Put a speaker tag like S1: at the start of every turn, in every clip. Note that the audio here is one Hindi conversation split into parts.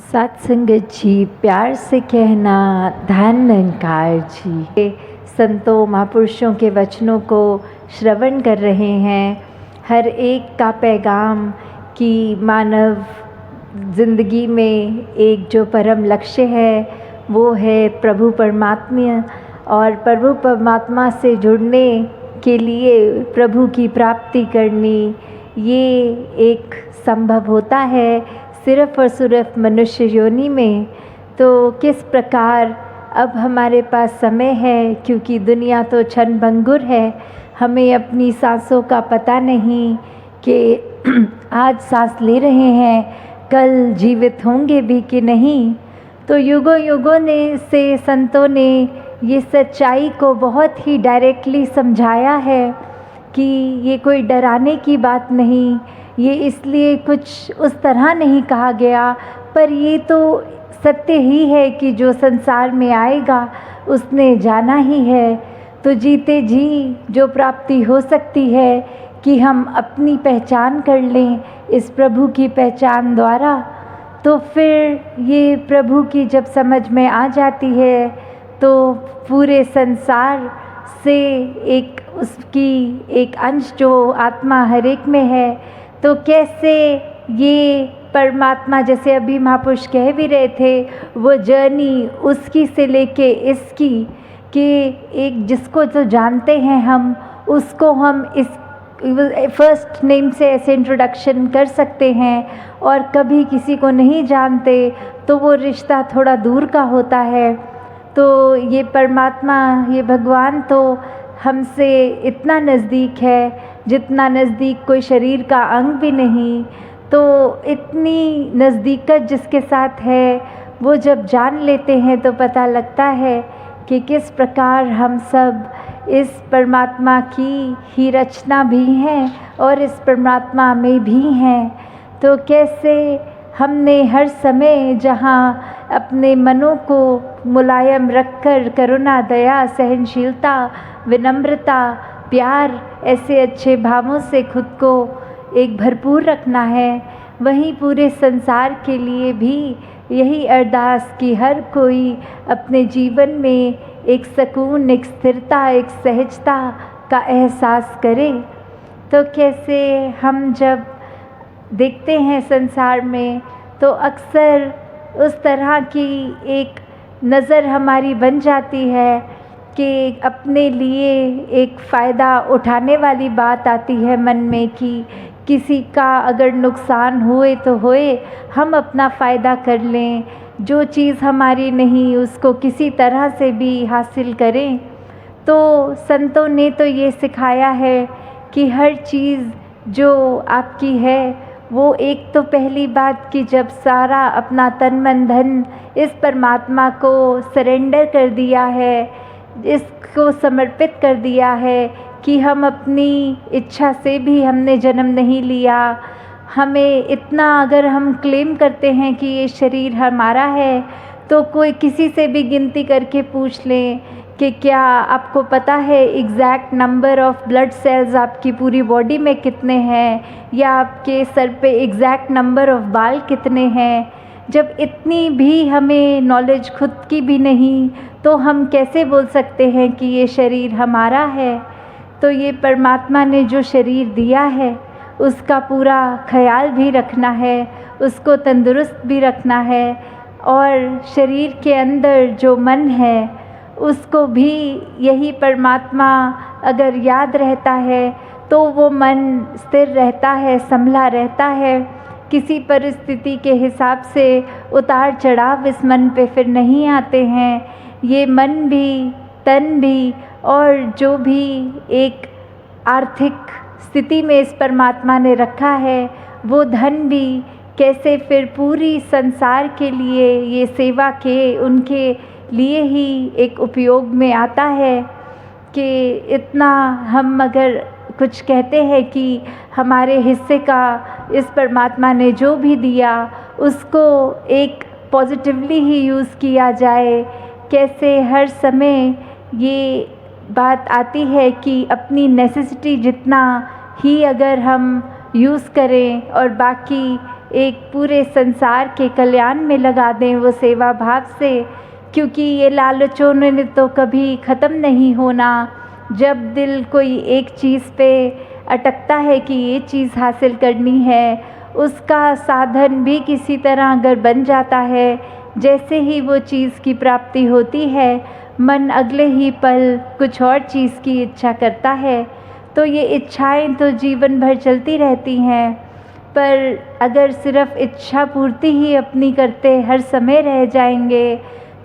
S1: सत्संगत जी, प्यार से कहना धन निरंकार जी। संतों महापुरुषों के वचनों को श्रवण कर रहे हैं। हर एक का पैगाम कि मानव जिंदगी में एक जो परम लक्ष्य है वो है प्रभु परमात्मा, और प्रभु परमात्मा से जुड़ने के लिए प्रभु की प्राप्ति करनी, ये एक संभव होता है सिर्फ और सिर्फ मनुष्य योनि में। तो किस प्रकार अब हमारे पास समय है, क्योंकि दुनिया तो क्षणभंगुर है, हमें अपनी सांसों का पता नहीं कि आज सांस ले रहे हैं, कल जीवित होंगे भी कि नहीं। तो युगों युगों से संतों ने ये सच्चाई को बहुत ही डायरेक्टली समझाया है कि ये कोई डराने की बात नहीं, ये इसलिए कुछ उस तरह नहीं कहा गया, पर ये तो सत्य ही है कि जो संसार में आएगा उसने जाना ही है। तो जीते जी जो प्राप्ति हो सकती है कि हम अपनी पहचान कर लें इस प्रभु की पहचान द्वारा, तो फिर ये प्रभु की जब समझ में आ जाती है तो पूरे संसार से एक उसकी एक अंश जो आत्मा हर एक में है, तो कैसे ये परमात्मा, जैसे अभी महापुरुष कह भी रहे थे, वो जर्नी उसकी से लेके इसकी, कि एक जिसको तो जानते हैं हम उसको हम इस फर्स्ट नेम से ऐसे इंट्रोडक्शन कर सकते हैं, और कभी किसी को नहीं जानते तो वो रिश्ता थोड़ा दूर का होता है। तो ये परमात्मा, ये भगवान तो हमसे इतना नज़दीक है जितना नज़दीक कोई शरीर का अंग भी नहीं। तो इतनी नज़दीकत जिसके साथ है, वो जब जान लेते हैं तो पता लगता है कि किस प्रकार हम सब इस परमात्मा की ही रचना भी हैं और इस परमात्मा में भी हैं। तो कैसे हमने हर समय जहाँ अपने मनों को मुलायम रखकर करुणा, दया, सहनशीलता, विनम्रता, प्यार, ऐसे अच्छे भावों से खुद को एक भरपूर रखना है, वहीं पूरे संसार के लिए भी यही अरदास कि हर कोई अपने जीवन में एक सुकून, एक स्थिरता, एक सहजता का एहसास करे। तो कैसे हम जब देखते हैं संसार में तो अक्सर उस तरह की एक नज़र हमारी बन जाती है कि अपने लिए एक फ़ायदा उठाने वाली बात आती है मन में कि किसी का अगर नुकसान हुए तो होए, हम अपना फ़ायदा कर लें, जो चीज़ हमारी नहीं उसको किसी तरह से भी हासिल करें। तो संतों ने तो ये सिखाया है कि हर चीज़ जो आपकी है वो एक तो पहली बात कि जब सारा अपना तन मन धन इस परमात्मा को सरेंडर कर दिया है, इसको समर्पित कर दिया है कि हम अपनी इच्छा से भी हमने जन्म नहीं लिया। हमें इतना अगर हम क्लेम करते हैं कि ये शरीर हमारा है, तो कोई किसी से भी गिनती करके पूछ लें कि क्या आपको पता है exact number of blood cells आपकी पूरी बॉडी में कितने हैं, या आपके सर पे एग्जैक्ट नंबर ऑफ बाल कितने हैं। जब इतनी भी हमें नॉलेज खुद की भी नहीं, तो हम कैसे बोल सकते हैं कि ये शरीर हमारा है। तो ये परमात्मा ने जो शरीर दिया है उसका पूरा ख्याल भी रखना है, उसको तंदुरुस्त भी रखना है, और शरीर के अंदर जो मन है उसको भी यही परमात्मा अगर याद रहता है तो वो मन स्थिर रहता है, संभला रहता है। किसी परिस्थिति के हिसाब से उतार चढ़ाव इस मन पे फिर नहीं आते हैं। ये मन भी, तन भी, और जो भी एक आर्थिक स्थिति में इस परमात्मा ने रखा है, वो धन भी कैसे फिर पूरी संसार के लिए, ये सेवा के उनके लिए ही एक उपयोग में आता है। कि इतना हम अगर कुछ कहते हैं कि हमारे हिस्से का इस परमात्मा ने जो भी दिया उसको एक पॉजिटिवली ही यूज़ किया जाए। कैसे हर समय ये बात आती है कि अपनी नेसेसिटी जितना ही अगर हम यूज़ करें और बाकी एक पूरे संसार के कल्याण में लगा दें वो सेवा भाव से, क्योंकि ये लालचों ने तो कभी ख़त्म नहीं होना। जब दिल कोई एक चीज़ पे अटकता है कि ये चीज़ हासिल करनी है, उसका साधन भी किसी तरह अगर बन जाता है, जैसे ही वो चीज़ की प्राप्ति होती है, मन अगले ही पल कुछ और चीज़ की इच्छा करता है। तो ये इच्छाएं तो जीवन भर चलती रहती हैं, पर अगर सिर्फ इच्छा पूर्ति ही अपनी करते हर समय रह जाएंगे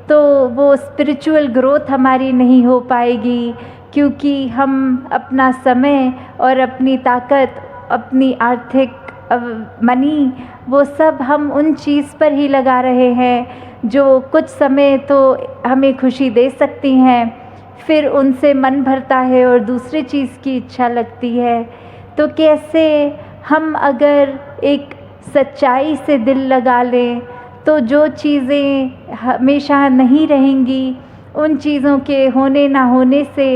S1: तो वो स्पिरिचुअल ग्रोथ हमारी नहीं हो पाएगी, क्योंकि हम अपना समय और अपनी ताकत, अपनी आर्थिक मनी, वो सब हम उन चीज़ पर ही लगा रहे हैं जो कुछ समय तो हमें खुशी दे सकती हैं, फिर उनसे मन भरता है और दूसरी चीज़ की इच्छा लगती है। तो कैसे हम अगर एक सच्चाई से दिल लगा लें तो जो चीज़ें हमेशा नहीं रहेंगी, उन चीज़ों के होने ना होने से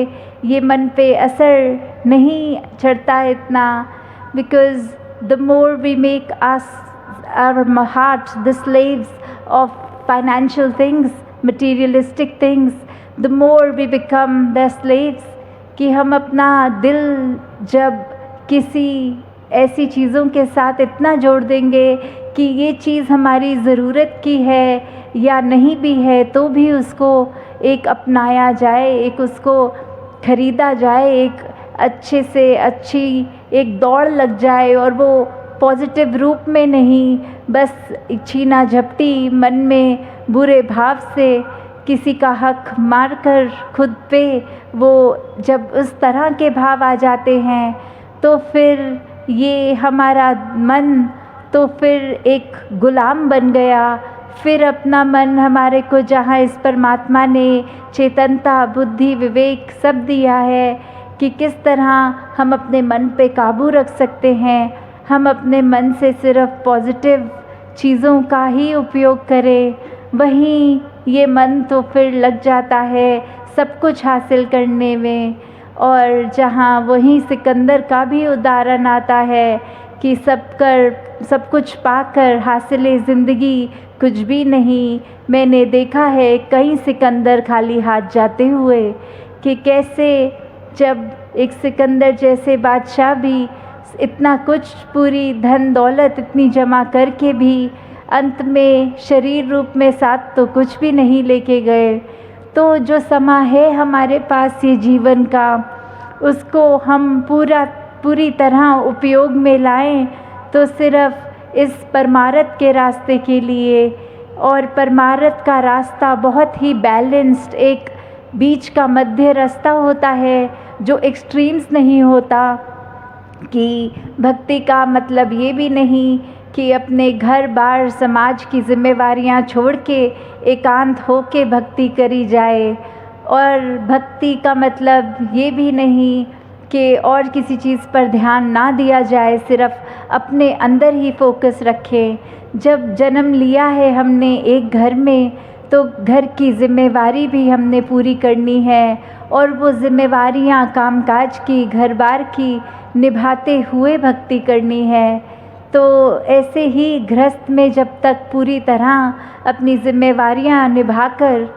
S1: ये मन पे असर नहीं चढ़ता इतना, because the more we make our heart the slaves of financial things, materialistic things, the more we become the slaves। कि हम अपना दिल जब किसी ऐसी चीज़ों के साथ इतना जोड़ देंगे कि ये चीज़ हमारी ज़रूरत की है या नहीं भी है, तो भी उसको एक अपनाया जाए, एक उसको ख़रीदा जाए, एक अच्छे से अच्छी एक दौड़ लग जाए, और वो पॉजिटिव रूप में नहीं, बस छीना झपटी मन में बुरे भाव से किसी का हक मारकर खुद पे, वो जब उस तरह के भाव आ जाते हैं तो फिर ये हमारा मन तो फिर एक गुलाम बन गया। फिर अपना मन हमारे को जहाँ इस परमात्मा ने चेतनता, बुद्धि, विवेक सब दिया है कि किस तरह हम अपने मन पे काबू रख सकते हैं, हम अपने मन से सिर्फ पॉजिटिव चीज़ों का ही उपयोग करें, वहीं ये मन तो फिर लग जाता है सब कुछ हासिल करने में। और जहाँ वहीं सिकंदर का भी उदाहरण आता है कि सब कुछ पाकर हासिले ज़िंदगी कुछ भी नहीं। मैंने देखा है कई सिकंदर खाली हाथ जाते हुए, कि कैसे जब एक सिकंदर जैसे बादशाह भी इतना कुछ, पूरी धन दौलत इतनी जमा करके भी अंत में शरीर रूप में साथ तो कुछ भी नहीं लेके गए। तो जो समा है हमारे पास ये जीवन का, उसको हम पूरी तरह उपयोग में लाएं तो सिर्फ इस परमार्थ के रास्ते के लिए। और परमार्थ का रास्ता बहुत ही बैलेंस्ड, एक बीच का मध्य रास्ता होता है जो एक्सट्रीम्स नहीं होता। कि भक्ति का मतलब ये भी नहीं कि अपने घर बार समाज की जिम्मेवारियां छोड़ के एकांत हो के भक्ति करी जाए, और भक्ति का मतलब ये भी नहीं कि और किसी चीज़ पर ध्यान ना दिया जाए, सिर्फ अपने अंदर ही फोकस रखें। जब जन्म लिया है हमने एक घर में, तो घर की जिम्मेवारी भी हमने पूरी करनी है, और वो जिम्मेवारियां कामकाज की, घर बार की निभाते हुए भक्ति करनी है। तो ऐसे ही गृहस्थ में जब तक पूरी तरह अपनी जिम्मेवारियां निभाकर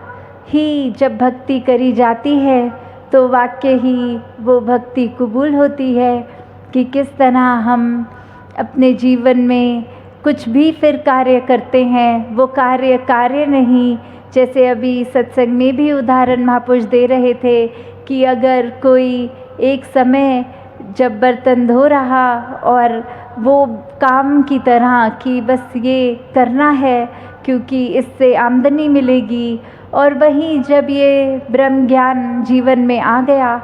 S1: ही जब भक्ति करी जाती है, तो वाकई ही वो भक्ति कबूल होती है। कि किस तरह हम अपने जीवन में कुछ भी फिर कार्य करते हैं, वो कार्य नहीं। जैसे अभी सत्संग में भी उदाहरण महापुरुष दे रहे थे कि अगर कोई एक समय जब बर्तन धो रहा और वो काम की तरह कि बस ये करना है क्योंकि इससे आमदनी मिलेगी, और वहीं जब ये ब्रह्म ज्ञान जीवन में आ गया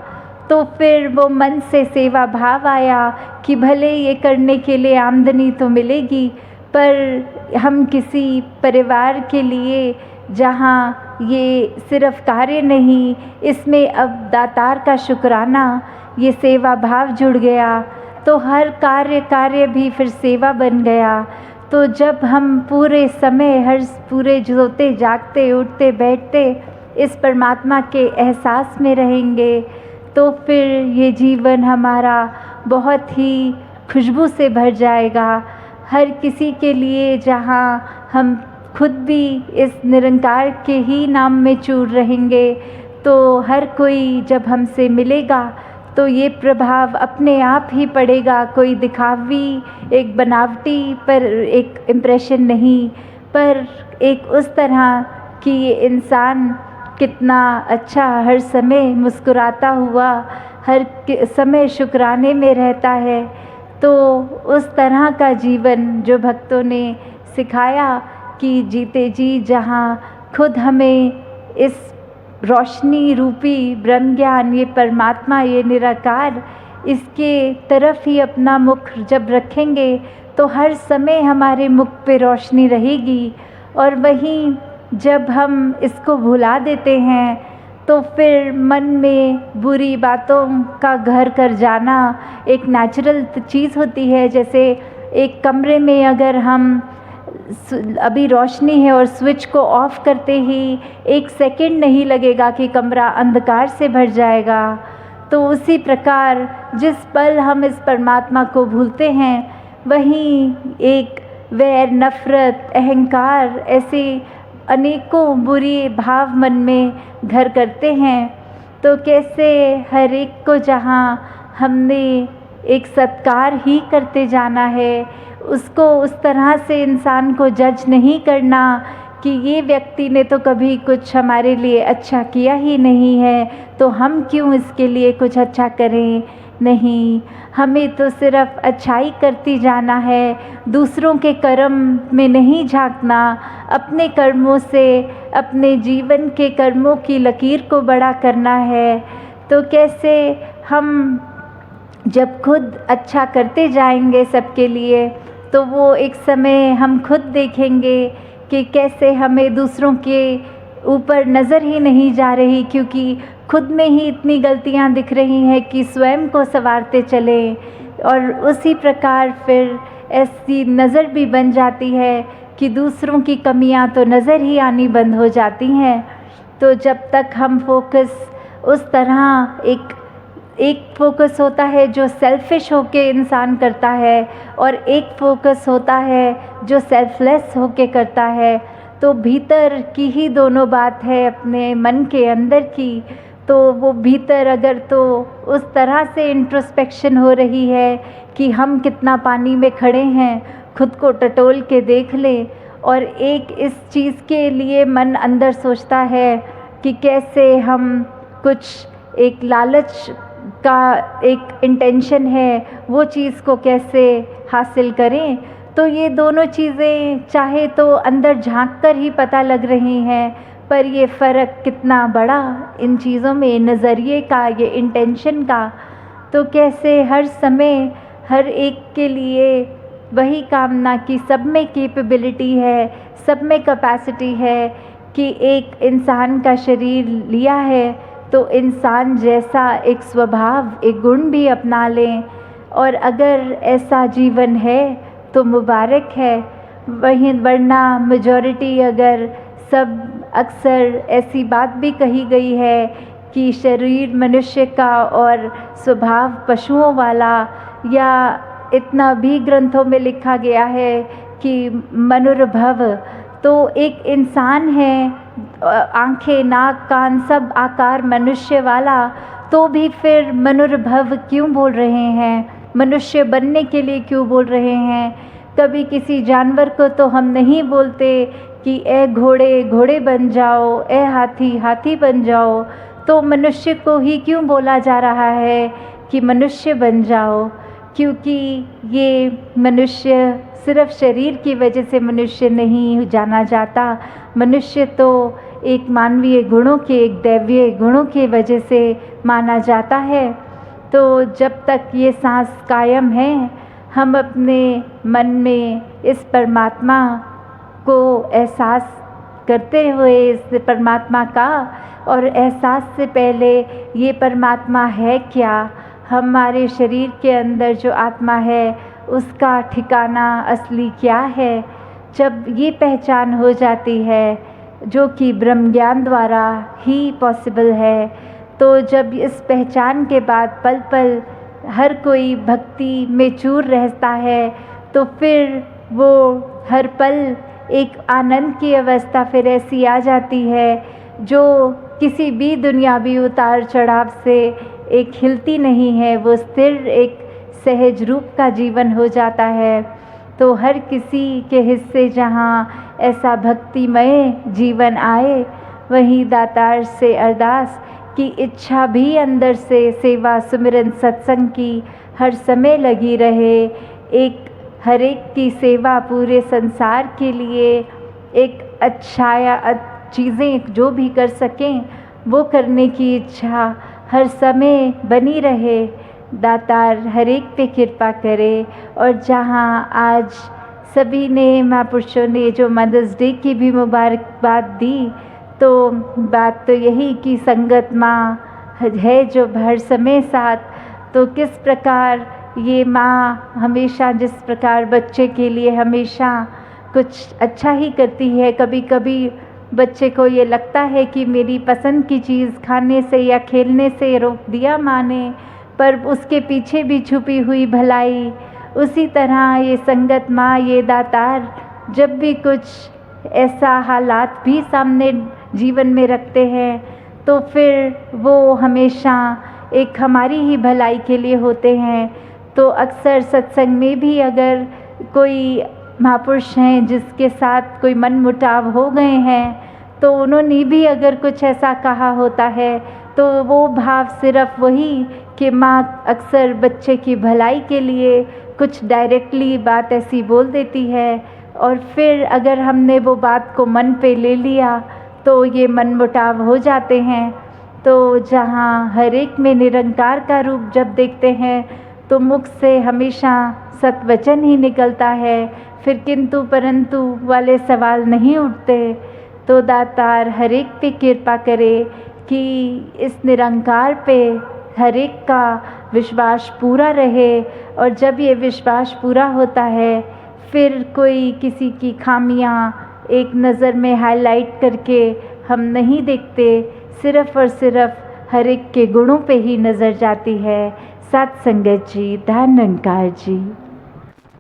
S1: तो फिर वो मन से सेवा भाव आया कि भले ये करने के लिए आमदनी तो मिलेगी, पर हम किसी परिवार के लिए जहाँ ये सिर्फ कार्य नहीं, इसमें अब दातार का शुक्राना, ये सेवा भाव जुड़ गया, तो हर कार्य भी फिर सेवा बन गया। तो जब हम पूरे समय पूरे सोते जागते उठते बैठते इस परमात्मा के एहसास में रहेंगे, तो फिर ये जीवन हमारा बहुत ही खुशबू से भर जाएगा। हर किसी के लिए, जहाँ हम खुद भी इस निरंकार के ही नाम में चूर रहेंगे, तो हर कोई जब हमसे मिलेगा तो ये प्रभाव अपने आप ही पड़ेगा। कोई दिखावी, एक बनावटी पर एक इम्प्रेशन नहीं, पर एक उस तरह कि ये इंसान कितना अच्छा, हर समय मुस्कुराता हुआ, हर समय शुक्राने में रहता है। तो उस तरह का जीवन जो भक्तों ने सिखाया कि जीते जी, जहाँ खुद हमें इस रोशनी रूपी ब्रह्म ज्ञान, ये परमात्मा, ये निराकार, इसके तरफ ही अपना मुख जब रखेंगे तो हर समय हमारे मुख पे रोशनी रहेगी। और वहीं जब हम इसको भुला देते हैं तो फिर मन में बुरी बातों का घर कर जाना एक नेचुरल चीज़ होती है। जैसे एक कमरे में अगर हम अभी रोशनी है और स्विच को ऑफ करते ही 1 सेकंड नहीं लगेगा कि कमरा अंधकार से भर जाएगा। तो उसी प्रकार जिस पल हम इस परमात्मा को भूलते हैं, वहीं एक वैर, नफ़रत, अहंकार, ऐसे अनेकों बुरी भाव मन में घर करते हैं। तो कैसे हर एक को जहाँ हमने एक सत्कार ही करते जाना है, उसको उस तरह से इंसान को जज नहीं करना कि ये व्यक्ति ने तो कभी कुछ हमारे लिए अच्छा किया ही नहीं है, तो हम क्यों इसके लिए कुछ अच्छा करें। नहीं, हमें तो सिर्फ अच्छाई करती जाना है, दूसरों के कर्म में नहीं झांकना, अपने कर्मों से अपने जीवन के कर्मों की लकीर को बड़ा करना है। तो कैसे हम जब खुद अच्छा करते जाएंगे सबके लिए, तो वो एक समय हम खुद देखेंगे कि कैसे हमें दूसरों के ऊपर नज़र ही नहीं जा रही, क्योंकि खुद में ही इतनी गलतियां दिख रही हैं कि स्वयं को संवारते चलें। और उसी प्रकार फिर ऐसी नज़र भी बन जाती है कि दूसरों की कमियां तो नज़र ही आनी बंद हो जाती हैं। तो जब तक हम फोकस उस तरह एक फोकस होता है जो सेल्फिश होके इंसान करता है, और एक फोकस होता है जो सेल्फलेस होके करता है। तो भीतर की ही दोनों बात है, अपने मन के अंदर की। तो वो भीतर अगर तो उस तरह से इंट्रोस्पेक्शन हो रही है कि हम कितना पानी में खड़े हैं, खुद को टटोल के देख लें। और एक इस चीज़ के लिए मन अंदर सोचता है कि कैसे हम कुछ एक लालच का एक इंटेंशन है, वो चीज़ को कैसे हासिल करें। तो ये दोनों चीज़ें चाहे तो अंदर झांक कर ही पता लग रही हैं, पर ये फ़र्क कितना बड़ा इन चीज़ों में, नज़रिए का, ये इंटेंशन का। तो कैसे हर समय हर एक के लिए वही कामना कि सब में कैपेबिलिटी है, सब में कैपेसिटी है कि एक इंसान का शरीर लिया है तो इंसान जैसा एक स्वभाव, एक गुण भी अपना लें। और अगर ऐसा जीवन है तो मुबारक है। वहीं वरना मेजॉरिटी अगर सब, अक्सर ऐसी बात भी कही गई है कि शरीर मनुष्य का और स्वभाव पशुओं वाला, या इतना भी ग्रंथों में लिखा गया है कि मनुर्भव। तो एक इंसान है, आंखें, नाक, कान सब आकार मनुष्य वाला, तो भी फिर मनुर्भव क्यों बोल रहे हैं, मनुष्य बनने के लिए क्यों बोल रहे हैं। कभी किसी जानवर को तो हम नहीं बोलते कि ए घोड़े घोड़े बन जाओ, ए हाथी हाथी बन जाओ। तो मनुष्य को ही क्यों बोला जा रहा है कि मनुष्य बन जाओ, क्योंकि ये मनुष्य सिर्फ शरीर की वजह से मनुष्य नहीं जाना जाता। मनुष्य तो एक मानवीय गुणों के, एक दैवीय गुणों की वजह से माना जाता है। तो जब तक ये सांस कायम है, हम अपने मन में इस परमात्मा को एहसास करते हुए, इस परमात्मा का, और एहसास से पहले ये परमात्मा है क्या, हमारे शरीर के अंदर जो आत्मा है उसका ठिकाना असली क्या है, जब ये पहचान हो जाती है, जो कि ब्रह्म ज्ञान द्वारा ही पॉसिबल है। तो जब इस पहचान के बाद पल पल हर कोई भक्ति में चूर रहता है, तो फिर वो हर पल एक आनंद की अवस्था फिर ऐसी आ जाती है जो किसी भी दुनियावी उतार चढ़ाव से एक हिलती नहीं है, वो स्थिर एक सहज रूप का जीवन हो जाता है। तो हर किसी के हिस्से जहाँ ऐसा भक्तिमय जीवन आए, वहीं दातार से अरदास की इच्छा भी अंदर से सेवा सिमरन सत्संग की हर समय लगी रहे। एक हर एक की सेवा पूरे संसार के लिए एक अच्छा चीज़ें जो भी कर सकें वो करने की इच्छा हर समय बनी रहे। दातार हर एक पे कृपा करे। और जहाँ आज सभी ने महापुरुषों ने जो मदर्स डे की भी मुबारकबाद दी, तो बात तो यही कि संगत माँ है जो हर समय साथ, तो किस प्रकार ये माँ हमेशा जिस प्रकार बच्चे के लिए हमेशा कुछ अच्छा ही करती है। कभी कभी बच्चे को ये लगता है कि मेरी पसंद की चीज़ खाने से या खेलने से रोक दिया माँ ने, पर उसके पीछे भी छुपी हुई भलाई। उसी तरह ये संगत माँ, ये दातार जब भी कुछ ऐसा हालात भी सामने जीवन में रखते हैं, तो फिर वो हमेशा एक हमारी ही भलाई के लिए होते हैं। तो अक्सर सत्संग में भी अगर कोई महापुरुष हैं जिसके साथ कोई मनमुटाव हो गए हैं, तो उन्होंने भी अगर कुछ ऐसा कहा होता है, तो वो भाव सिर्फ वही कि माँ अक्सर बच्चे की भलाई के लिए कुछ डायरेक्टली बात ऐसी बोल देती है, और फिर अगर हमने वो बात को मन पे ले लिया तो ये मनमुटाव हो जाते हैं। तो जहाँ हर एक में निरंकार का रूप जब देखते हैं, तो मुख से हमेशा सत्वचन ही निकलता है, फिर किंतु परंतु वाले सवाल नहीं उठते। तो दातार हर एक पे कृपा करे कि इस निरंकार पे हर एक का विश्वास पूरा रहे। और जब ये विश्वास पूरा होता है, फिर कोई किसी की खामियां एक नज़र में हाईलाइट करके हम नहीं देखते, सिर्फ़ और सिर्फ हर एक के गुणों पे ही नज़र जाती है। सत्संगत जी, धन निरंकार जी।